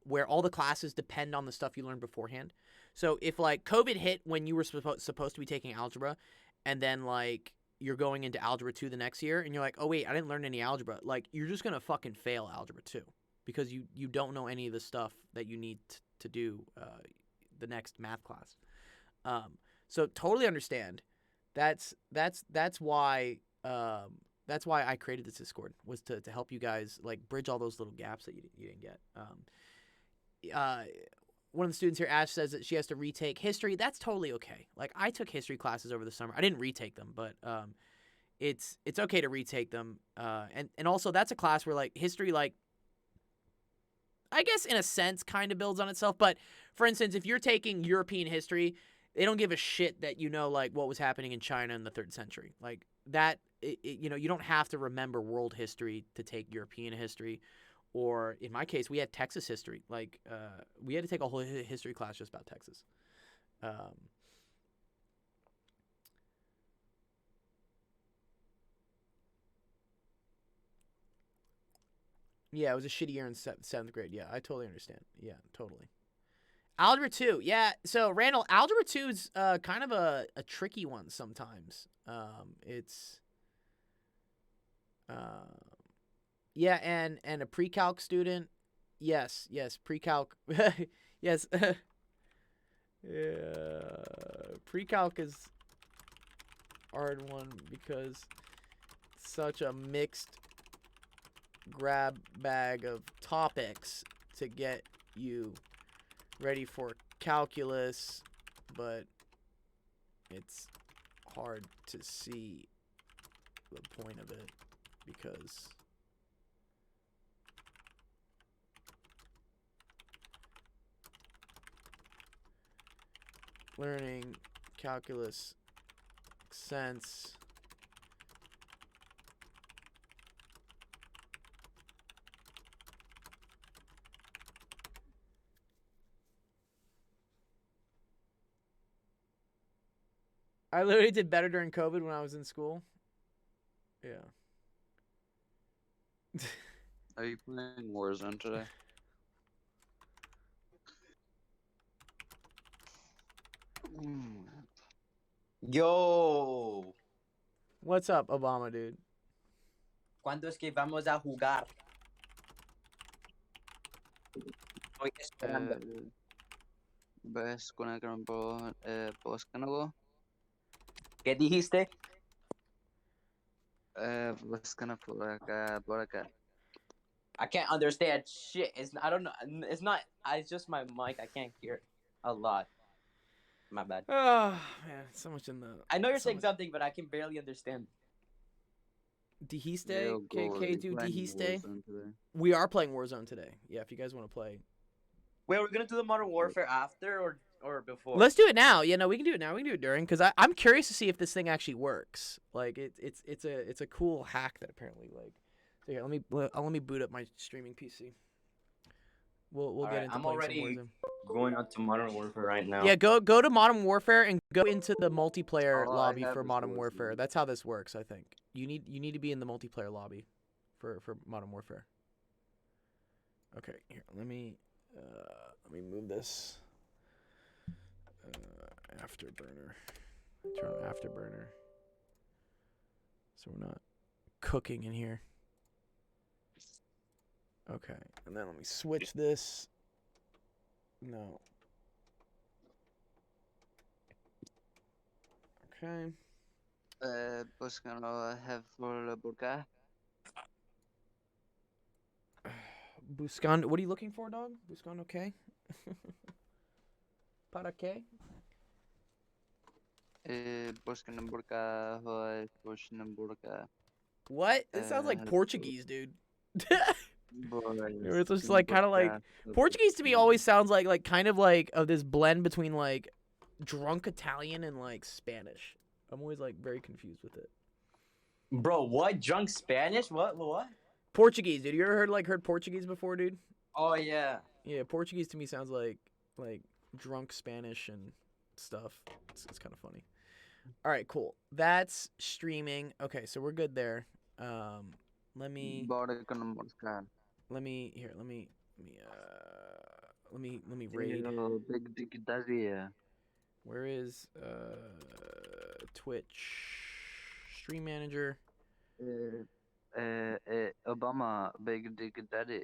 where all the classes depend on the stuff you learned beforehand. So if like COVID hit when you were supposed to be taking algebra, and then like you're going into algebra 2 the next year, and you're like, oh wait, I didn't learn any algebra. Like, you're just gonna fucking fail algebra 2 because you don't know any of the stuff that you need to do the next math class. So totally understand. That's why I created this Discord, was to help you guys like bridge all those little gaps that you didn't get. One of the students here, Ash, says that she has to retake history. That's totally okay. Like, I took history classes over the summer. I didn't retake them, but it's okay to retake them. And also that's a class where like history, like, I guess in a sense kind of builds on itself. But for instance, if you're taking European history, they don't give a shit that you know like what was happening in China in the 3rd century. Like that, you know, you don't have to remember world history to take European history. Or in my case, we had Texas history. Like, we had to take a whole history class just about Texas. Yeah, it was a shitty year in 7th grade. Yeah, I totally understand. Yeah, totally. Algebra 2. Yeah, so Randall, Algebra 2 is kind of a tricky one sometimes. It's... Yeah, and a pre-calc student. Yes, pre-calc. Yes. Yeah. Pre-calc is hard one because it's such a mixed grab bag of topics to get you ready for calculus, but it's hard to see the point of it because learning calculus makes sense. I literally did better during COVID when I was in school. Yeah. Are you playing Warzone today? Yo, What's up, Obama, dude? ¿cuándo es que vamos a jugar? Estoy esperando. ¿Ves con el gran post que no? ¿Qué dijiste? Pues que no por acá. I can't understand shit. I don't know. It's not. It's just my mic. I can't hear a lot. My bad. Oh man, so much in the. I know you're so saying much- something, but I can barely understand. Dijiste? KK, do playing Dijiste? Warzone today. We are playing Warzone today. Yeah, if you guys want to play. Wait, we're gonna do the Modern Warfare after or before? Let's do it now. Yeah, no, we can do it now. We can do it during, because I'm curious to see if this thing actually works. Like, it's a cool hack that apparently like. So here, let me boot up my streaming PC. We'll get Alright, into I'm playing already some Warzone. going on to Modern Warfare right now. Yeah, go to Modern Warfare and go into the multiplayer All I lobby have for is Modern Warzone. Warfare. That's how this works, I think. You need to be in the multiplayer lobby for Modern Warfare. Okay, here, let me move this. Afterburner. Turn on Afterburner. So we're not cooking in here. Okay, and then let me switch this. No. Okay. Pues que no have por acá. Buscan, what are you looking for, dog? Buscan, okay? Para qué? Pues que no por acá, pues que no por acá. What? It sounds like Uh, Portuguese, dude. Where it's just like kind of like Portuguese to me always sounds like kind of like of this blend between like drunk Italian and like Spanish. I'm always like very confused with it. Bro, what? Drunk Spanish? What? Portuguese, dude. You ever heard Portuguese before, dude? Oh yeah. Yeah, Portuguese to me sounds like drunk Spanish and stuff. It's kind of funny. All right, cool. That's streaming. Okay, so we're good there. Let me raid. Big Dick Daddy. Where is Twitch stream manager? Obama, Big Dick Daddy.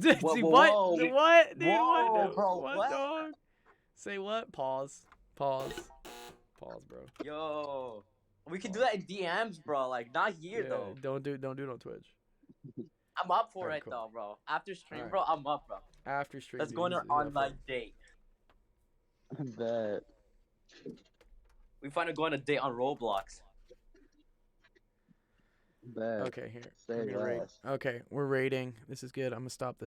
See, Whoa, what? whoa, whoa. What? Dude, Whoa, what? bro, What, what? dog? Say what? Pause, bro. Yo, we can do that in DMs, bro. Like not here Yeah, though. don't do it on Twitch. I'm up for Alright, it cool. though, bro. After stream, Alright. bro, I'm up, bro. After stream. Let's dude, go on he's- an he's up for online it. date. Bet. We finna go on a date on Roblox. Bet. Okay, here. Say We're gonna rate. less. Okay, we're rating. This is good. I'm gonna stop this.